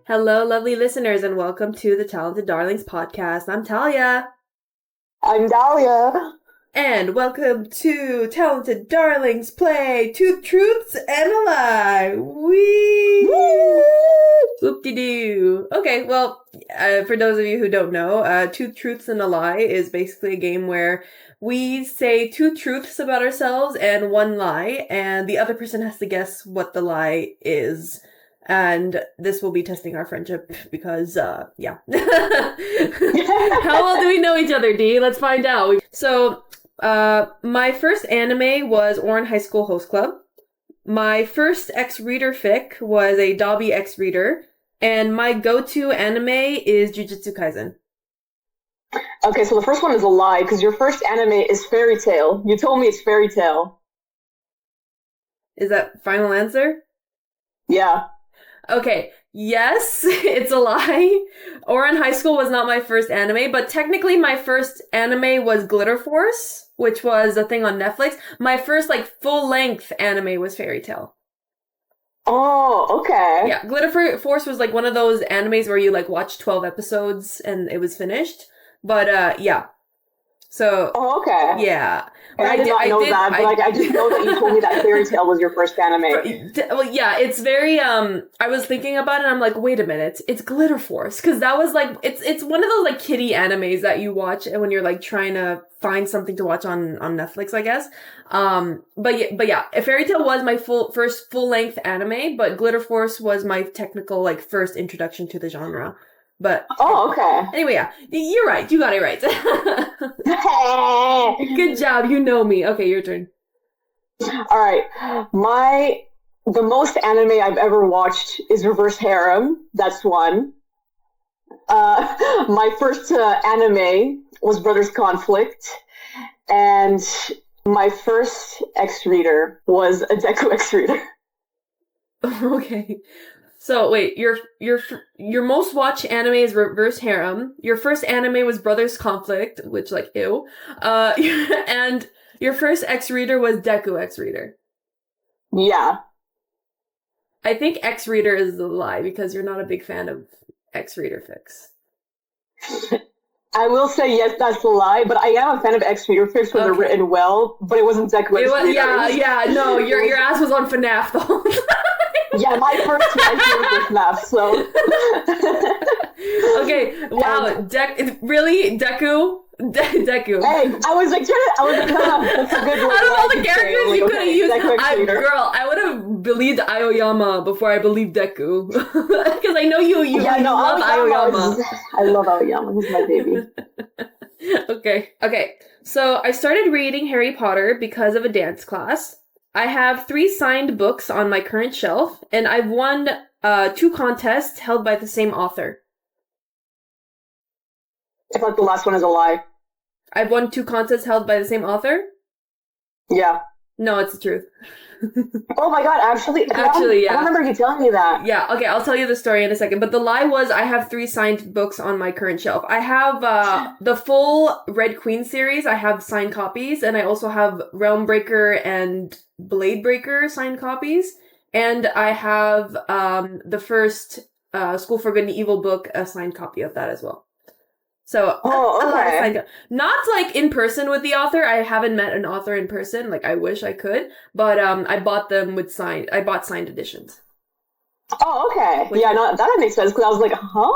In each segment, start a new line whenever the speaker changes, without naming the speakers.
Hello, lovely listeners, and welcome to the Talented Darlings podcast. I'm Talia.
I'm Dahlia.
And welcome to Talented Darlings Play Two Truths and a Lie. Wee! Whoop-de-doo. Okay, well, for those of you who don't know, Two Truths and a Lie is basically a game where we say two truths about ourselves and one lie, and the other person has to guess what the lie is. And this will be testing our friendship because, yeah. How well do we know each other, Dee? Let's find out. So, my first anime was Ouran High School Host Club. My first X-Reader fic was a Dobby X-Reader. And my go-to anime is Jujutsu Kaisen.
Okay, so the first one is a lie, because your first anime is Fairy Tail. You told me it's Fairy Tail.
Is that final answer?
Yeah.
Okay, yes, it's a lie. Ouran High School was not my first anime, but technically my first anime was Glitter Force, which was a thing on Netflix. My first, full-length anime was Fairy Tail.
Oh, okay.
Yeah, Glitter Force was, one of those animes where you, watch 12 episodes and it was finished. But, yeah. So,
Oh, okay.
Yeah.
And I did not know that, but I just know that you told me that Fairy Tail was your first anime.
Well, yeah, it's very, I was thinking about it and I'm like, wait a minute, it's Glitter Force. Cause that was it's one of those kiddie animes that you watch when you're trying to find something to watch on Netflix, I guess. But yeah, Fairy Tail was my first full-length anime, but Glitter Force was my technical, first introduction to the genre. But
oh, okay.
Anyway, yeah, you're right. You got it right. Good job. You know me. Okay, your turn.
All right. The most anime I've ever watched is Reverse Harem. That's one. My first anime was Brothers Conflict, and my first X-Reader was a Deku X-Reader.
Okay. So wait, your most watched anime is Reverse Harem. Your first anime was Brothers Conflict, which ew. And your first X-Reader was Deku X-Reader.
Yeah.
I think X-Reader is a lie because you're not a big fan of X-Reader fics.
I will say yes, that's a lie, but I am a fan of X-Reader fics when they're written well, but it wasn't Deku X-Reader.
Yeah, no, your ass was on FNAF the whole time.
Yeah, my first one was FNAF, so.
Okay, wow, really? Deku? Deku.
Hey, I was that's a good one.
Out of all the characters you could have used, girl, I would have believed Aoyama before I believed Deku. Because I know you love Aoyama.
I love Aoyama, he's my baby.
Okay. So I started reading Harry Potter because of a dance class. I have 3 signed books on my current shelf, and I've won 2 contests held by the same author.
I thought the last one is a lie.
I've won 2 contests held by the same author?
Yeah.
No, it's the truth.
Oh my god, actually, yeah. I don't remember you telling me that.
Yeah, okay, I'll tell you the story in a second. But the lie was I have 3 signed books on my current shelf. I have the full Red Queen series. I have signed copies. And I also have Realmbreaker and Bladebreaker signed copies. And I have the first School for Good and Evil book, a signed copy of that as well. So,
okay.
Not in person with the author. I haven't met an author in person. I wish I could. But I bought them I bought signed editions.
Oh, okay. Yeah, no, that makes sense, because I was like, huh?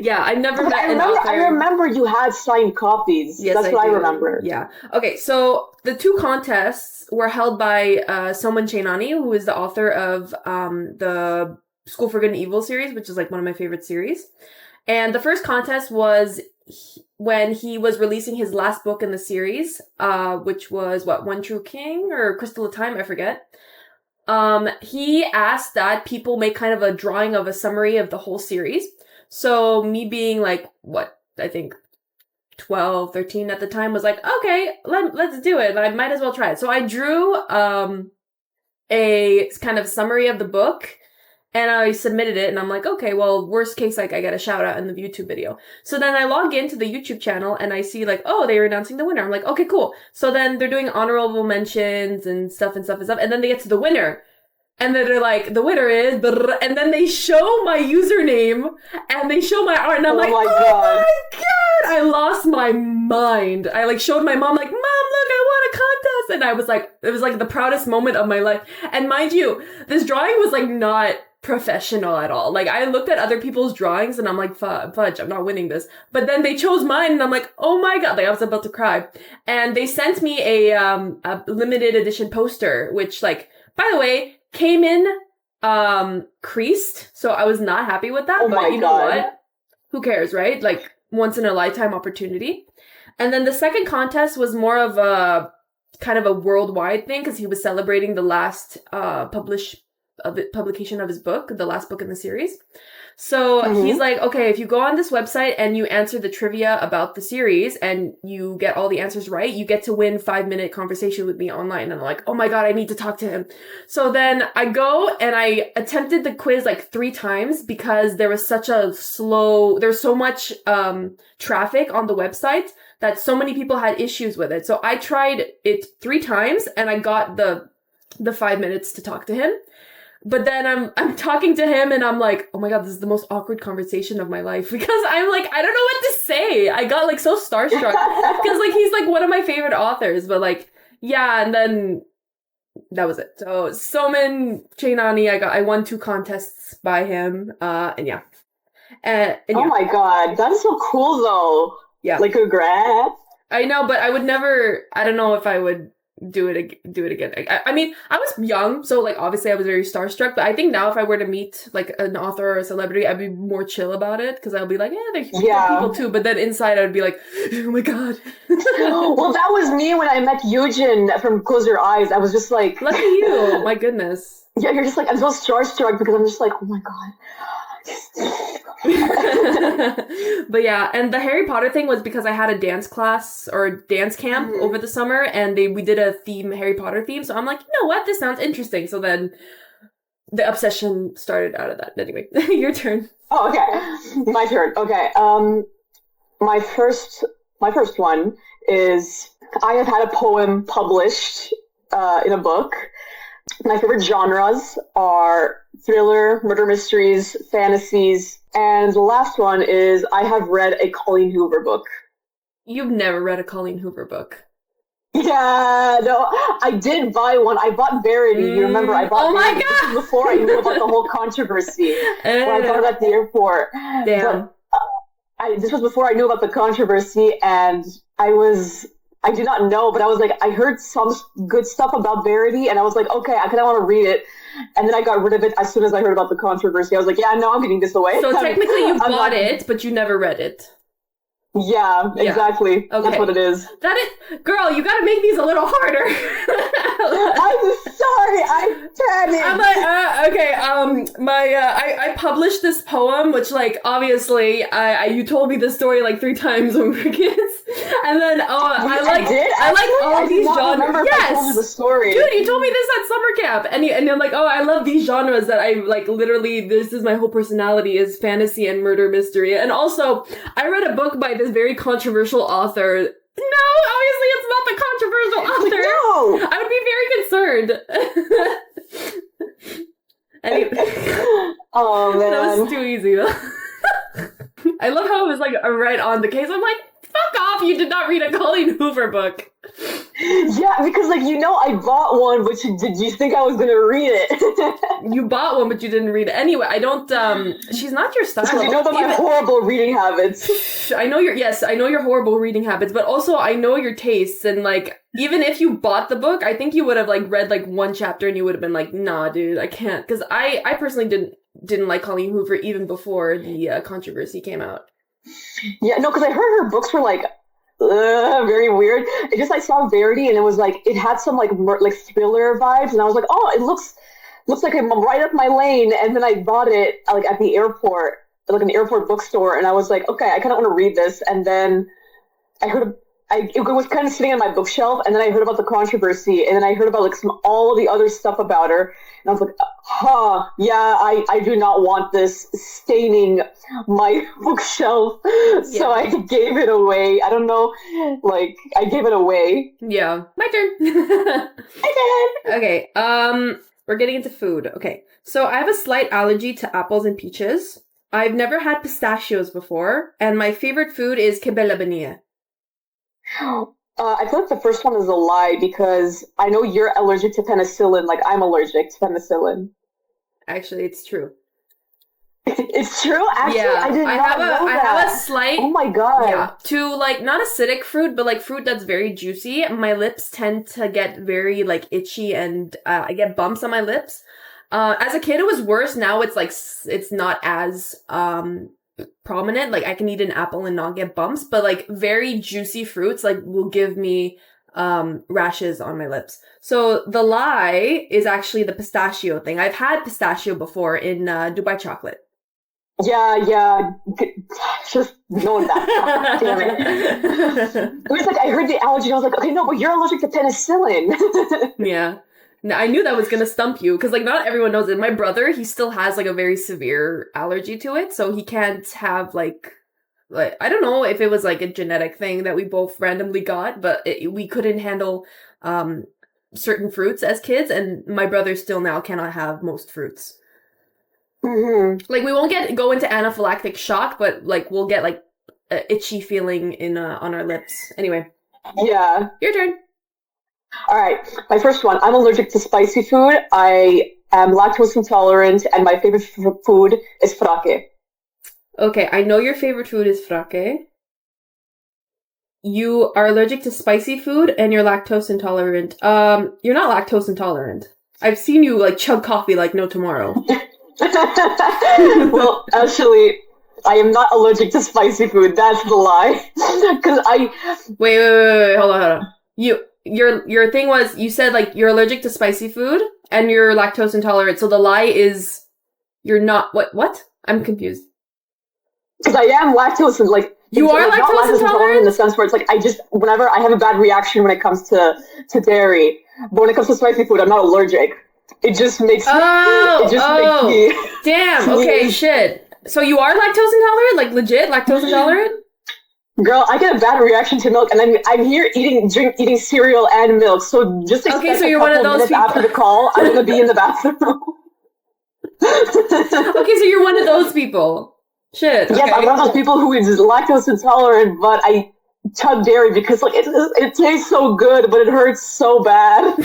Yeah, I've never met an author.
I remember you had signed copies.
Yes,
That's what I remember.
Yeah. Okay, so the 2 contests were held by Salman Chainani, who is the author of the School for Good and Evil series, which is one of my favorite series. And the first contest was when he was releasing his last book in the series, which was, One True King or Crystal of Time, I forget. He asked that people make kind of a drawing of a summary of the whole series. So me being I think 12, 13 at the time was okay, let's do it. I might as well try it. So I drew a kind of summary of the book. And I submitted it, and I'm like, okay, well, worst case, I get a shout out in the YouTube video. So then I log into the YouTube channel, and I see, oh, they were announcing the winner. I'm like, okay, cool. So then they're doing honorable mentions and stuff, and then they get to the winner. And then they're like, the winner is, and then they show my username and they show my art, and I'm like, oh my god, I lost my mind. I like showed my mom, like, Mom, look, I won a contest. And I was like, it was like the proudest moment of my life. And mind you, this drawing was like not professional at all. Like, I looked at other people's drawings and I'm like, fudge, I'm not winning this. But then they chose mine and I'm like, oh my god, like I was about to cry. And they sent me a limited edition poster, which, like, by the way, came in creased, so I was not happy with that. But you know what? Who cares, right? Like, once in a lifetime opportunity. And then the second contest was more of a kind of a worldwide thing because he was celebrating the last publication of his book, the last book in the series. So he's like, okay, if you go on this website and you answer the trivia about the series and you get all the answers right, you get to win 5-minute conversation with me online. And I'm like, oh my god, I need to talk to him. So then I go and I attempted the quiz like 3 times because there was such a there's so much traffic on the website that so many people had issues with it. So I tried it 3 times and I got the 5 minutes to talk to him. But then I'm talking to him and I'm like, oh my god, this is the most awkward conversation of my life because I'm like, I don't know what to say. I got like so starstruck because like he's like one of my favorite authors, but like, yeah, and then that was it. So Soman Chainani, I won 2 contests by him, and yeah. And
oh my god, that's so cool though.
Yeah,
like congrats.
I know, but I would never. I don't know if I would do it again. I mean, I was young, so like obviously I was very starstruck, but I think now if I were to meet like an author or a celebrity, I'd be more chill about it because I'll be like, yeah, they're people too, but then inside I would be like, oh my god.
Well, that was me when I met Eugen from Close Your Eyes. I was just like,
lucky you. My goodness.
Yeah, you're just like, I'm so starstruck because I'm just like, oh my god.
But yeah, and the Harry Potter thing was because I had a dance class or dance camp over the summer, and we did a Harry Potter theme. So I'm like, you know what, this sounds interesting. So then the obsession started out of that. Anyway, your turn.
Oh, okay, my turn. Okay, my first one is I have had a poem published in a book. My favorite genres are thriller, murder mysteries, fantasies, and the last one is I have read a Colleen Hoover book.
You've never read a Colleen Hoover book?
Yeah, no, I did buy one. I bought Verity. You remember? I bought
Verity.
My god! This was before I knew about the whole controversy. When I got it at the airport.
Damn.
But, this was before I knew about the controversy, and I did not know, but I was like, I heard some good stuff about Verity, and I was like, okay, I kind of want to read it. And then I got rid of it as soon as I heard about the controversy. I was like, yeah, no, I'm getting this away.
So technically you bought it, but you never read it.
Yeah, exactly. Okay. That's what it is.
Girl, you gotta make these a little harder.
I'm sorry, I panicked.
I'm like, okay, I published this poem, which like, obviously, you told me this story like 3 times when we were kids. And then, I like all these genres.
Yes! I told you the story.
Dude, you told me this at summer camp. And I'm like, oh, I love these genres that I like, literally, this is my whole personality is fantasy and murder mystery. And also, I read a book by this very controversial author. No, obviously it's not the controversial author.
No!
I would be very concerned. Anyway.
Oh, man.
That was too easy, though. I love how it was like right on the case. I'm like, fuck off, you did not read a Colleen Hoover book.
Yeah, because like, I bought one, but did you think I was going to read it?
You bought one, but you didn't read it. Anyway, I don't, she's not your style.
Because you know about my horrible reading habits.
I know your horrible reading habits, but also I know your tastes, and like, even if you bought the book, I think you would have like read like 1 chapter and you would have been like, nah, dude, I can't. Because I personally didn't like Colleen Hoover even before the controversy came out.
Yeah, no, because I heard her books were like very weird. I just like saw Verity, and it was like it had some like thriller vibes, and I was like, oh, it looks like I'm right up my lane. And then I bought it like at the airport, like an airport bookstore, and I was like, okay, I kind of want to read this. And then I heard it was kind of sitting on my bookshelf, and then I heard about the controversy, and then I heard about like all the other stuff about her, and I was like, yeah, I do not want this staining my bookshelf, so I gave it away. I don't know, like, I gave it away.
Yeah. My turn.
My turn.
Okay, We're getting into food. Okay. So I have a slight allergy to apples and peaches. I've never had pistachios before, and my favorite food is kibbe labaniya.
I feel like the first one is a lie because I know you're allergic to penicillin, like I'm allergic to penicillin.
Actually, it's true.
It's true? Actually,
Yeah,
I did
I
not
have
know
I have a
that.
slight
Oh my god.
yeah, to like not acidic fruit, but like fruit that's very juicy. My lips tend to get very like itchy and I get bumps on my lips. As a kid it was worse. Now it's like it's not as prominent. Like I can eat an apple and not get bumps, but like very juicy fruits like will give me rashes on my lips. So the lie is actually the pistachio thing. I've had pistachio before in Dubai chocolate.
Yeah. Just knowing that. Damn it. It was like I heard the allergy and I was like, okay, no, but you're allergic to penicillin.
Yeah. No, I knew that was gonna stump you because like not everyone knows it. My brother, he still has like a very severe allergy to it, so he can't have like I don't know if it was like a genetic thing that we both randomly got, but we couldn't handle certain fruits as kids, and my brother still now cannot have most fruits. Like we won't go into anaphylactic shock, but like we'll get like a itchy feeling in on our lips. Anyway,
Yeah.
your turn.
All right. My first one. I'm allergic to spicy food. I am lactose intolerant, and my favorite food is frake.
Okay, I know your favorite food is frake. You are allergic to spicy food and you're lactose intolerant. You're not lactose intolerant. I've seen you like chug coffee like no tomorrow.
Well, actually, I am not allergic to spicy food. That's the lie. Because
Wait, hold on. Your thing was you said like you're allergic to spicy food and you're lactose intolerant. So the lie is you're not what? I'm confused.
Because I am lactose and like
you are
like,
lactose intolerant
in the sense where it's like whenever I have a bad reaction when it comes to dairy, but when it comes to spicy food, I'm not allergic. It just makes makes me
damn. Okay, shit. So you are lactose intolerant, like legit lactose intolerant?
Girl, I get a bad reaction to milk, and I'm here eating cereal and milk. So just expect
so you're one of those people.
After the call, I'm gonna be in the bathroom.
Okay, so you're one of those people. Shit. Okay.
Yes, I'm one of those people who is lactose intolerant, but I chug dairy because like it tastes so good, but it hurts so bad.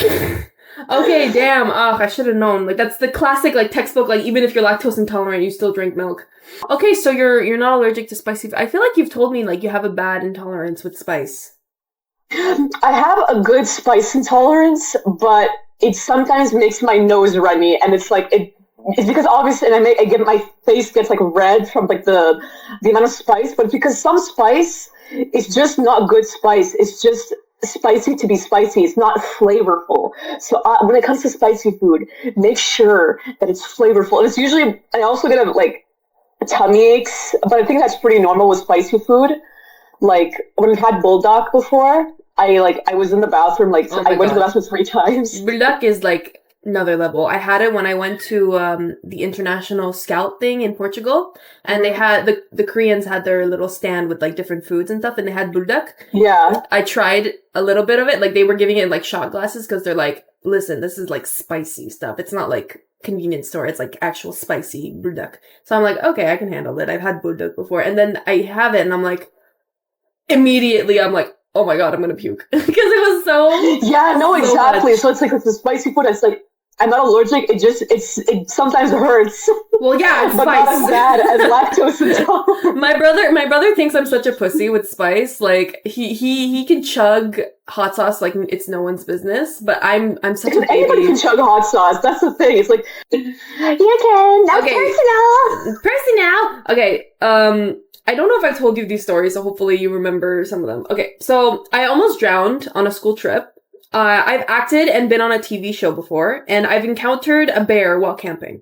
Okay, damn. Ugh, I should have known. Like that's the classic like textbook. Like even if you're lactose intolerant, you still drink milk. Okay, so you're not allergic to spicy. I feel like you've told me like you have a bad intolerance with spice.
I have a good spice intolerance, but it sometimes makes my nose runny, and it's like it's because obviously, and my face gets like red from like the amount of spice, but because some spice is just not good spice. It's just spicy to be spicy. It's not flavorful. So when it comes to spicy food, make sure that it's flavorful. And it's usually, I also get like tummy aches, but I think that's pretty normal with spicy food. Like when I've had bulldog before, I was in the bathroom, like I went to the bathroom 3 times.
Bulldog is like another level. I had it when I went to the international scout thing in Portugal, and they had the Koreans had their little stand with like different foods and stuff, and they had bulldog.
Yeah,
I tried a little bit of it. Like they were giving it in like shot glasses because they're like, listen, this is like spicy stuff. It's not like convenience store. It's like actual spicy bulldog. So I'm like, okay, I can handle it. I've had bulldog before, and then I have it, and I'm like, immediately, I'm like, oh my god, I'm gonna puke because it was so.
Yeah, no,
so
exactly.
much.
So it's like with the spicy food. It's like I'm not allergic. It sometimes hurts.
Well, yeah, it's
but
spice.
not as bad as lactose intolerant.
My brother thinks I'm such a pussy with spice. Like he can chug hot sauce like it's no one's business. But I'm such a baby.
Anybody can chug hot sauce. That's the thing. It's like you can. That's
personal. Okay. I don't know if I've told you these stories, so hopefully you remember some of them. Okay, so I almost drowned on a school trip. I've acted and been on a TV show before, and I've encountered a bear while camping.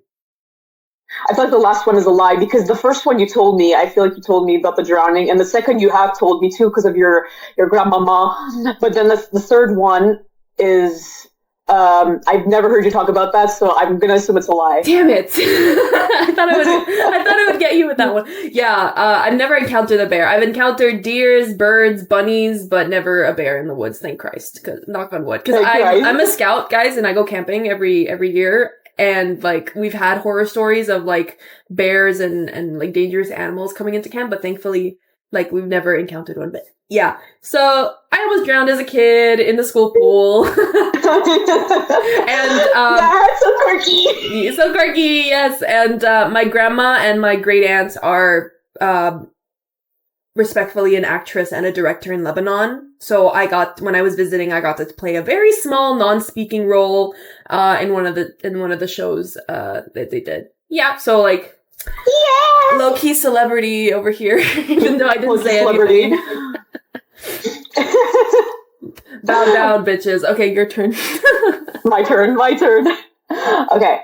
I feel like the last one is a lie because the first one you told me, I feel like you told me about the drowning, and the second you have told me too because of your grandmama. But then the third one is I've never heard you talk about that, so I'm gonna assume it's a lie.
Damn it! I thought I would get you with that one. Yeah, I've never encountered a bear. I've encountered deers, birds, bunnies, but never a bear in the woods. Thank Christ. 'Cause, knock on wood. Because I'm a scout, guys, and I go camping every year. And like we've had horror stories of like bears and like dangerous animals coming into camp, but thankfully like we've never encountered one. But yeah, so I almost drowned as a kid in the school pool. And
that's so quirky.
So quirky, yes. And my grandma and my great aunts are respectfully an actress and a director in Lebanon. So when I was visiting, I got to play a very small non-speaking role in one of the shows that they did. Yeah, so like low-key celebrity over here, even though I didn't say anything. Bow down, bitches. Okay, your turn.
My turn. Okay.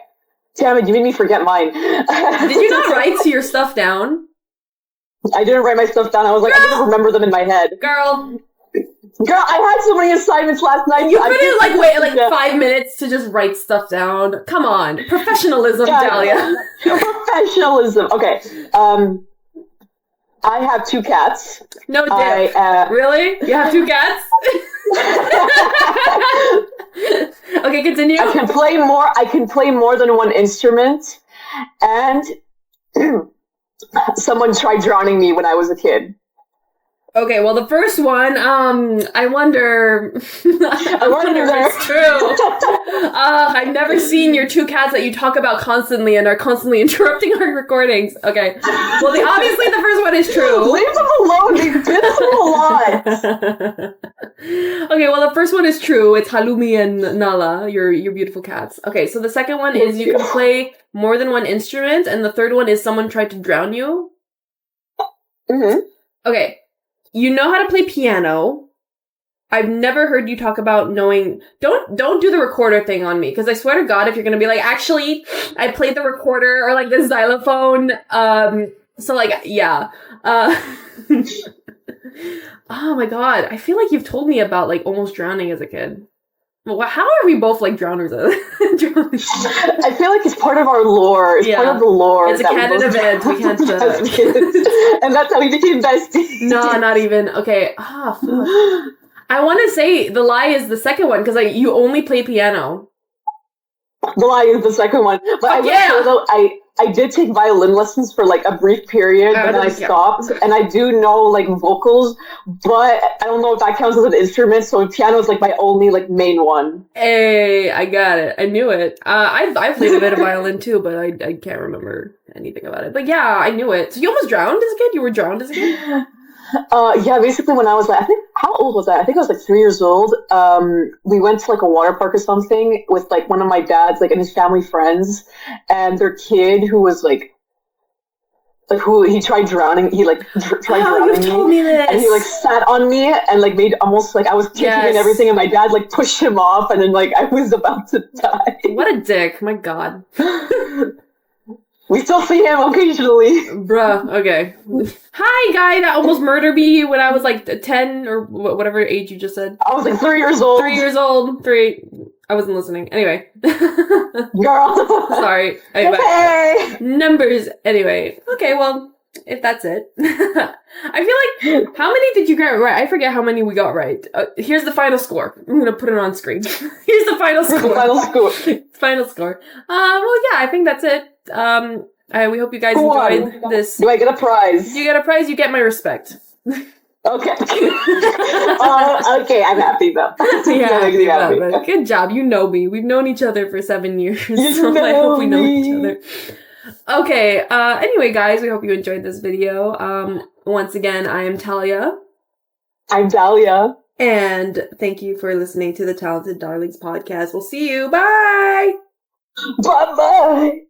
Damn it, you made me forget mine.
Did you not write your stuff down?
I didn't write my stuff down. I was like, I didn't remember them in my head.
Girl,
I had so many assignments last night.
You couldn't wait 5 minutes to just write stuff down. Come on. Professionalism, Dahlia.
Professionalism. Okay. I have 2 cats.
No dick. Really? You have 2 cats? Okay, continue.
I can play more than one instrument, and someone tried drowning me when I was a kid.
Okay, well, the first one, I wonder if it's true. I've never seen your 2 cats that you talk about constantly and are constantly interrupting our recordings. Okay, well, obviously the first one is true.
Leave them alone. They've been through a lot.
Okay, well, the first one is true. It's Halumi and Nala, your beautiful cats. Okay, so the second one is you can play more than one instrument, and the third one is someone tried to drown you.
Mm-hmm.
Okay. You know how to play piano. I've never heard you talk about knowing. Don't do the recorder thing on me, because I swear to God, if you're gonna be like, actually, I played the recorder or like the xylophone. So like, yeah. Oh my God, I feel like you've told me about like almost drowning as a kid. Well, how are we both like drowners?
I feel like it's part of our lore. It's part of the lore.
It's a canon event. We can't.
And that's how we became besties.
No, not even. Okay. Ah, fuck. I want to say the lie is the second one because you only play piano.
The lie is the second one, but I did take violin lessons for like a brief period, but then I stopped. And I do know like vocals, but I don't know if that counts as an instrument. So piano is like my only like main one.
Hey, I got it. I knew it. I played a bit of violin too, but I can't remember anything about it. But yeah, I knew it. So you almost drowned as a kid? You were drowned as a kid?
Yeah, basically when I was like, how old was I? I think I was like 3 years old. We went to like a water park or something with like one of my dad's like and his family friends, and their kid who was like who he tried drowning. He like tried drowning
told me this.
And he like sat on me and like made almost like I was kicking and everything, and my dad like pushed him off, and then like I was about to die.
What a dick! My God.
We still see him occasionally.
Bruh, okay. Hi, guy that almost murdered me when I was like 10 or whatever age you just said.
I was like 3 years old.
3 years old. 3. I wasn't listening. Anyway.
Girl.
Sorry.
Anyway. Hey.
Numbers. Anyway. Okay, well, if that's it. I feel like, how many did you get right? I forget how many we got right. Here's the final score. I'm going to put it on screen. Here's the final score. Final score. Well, yeah, I think that's it. We hope you guys enjoyed this.
Do I get a prize?
You get a prize, you get my respect.
Okay. Okay, I'm happy though.
Yeah, good job. You know me. We've known each other for 7 years. So I hope we know each other. Okay, anyway, guys, we hope you enjoyed this video. Once again, I am Talia.
I'm Dahlia.
And thank you for listening to the Talented Darlings podcast. We'll see you. Bye!
Bye-bye!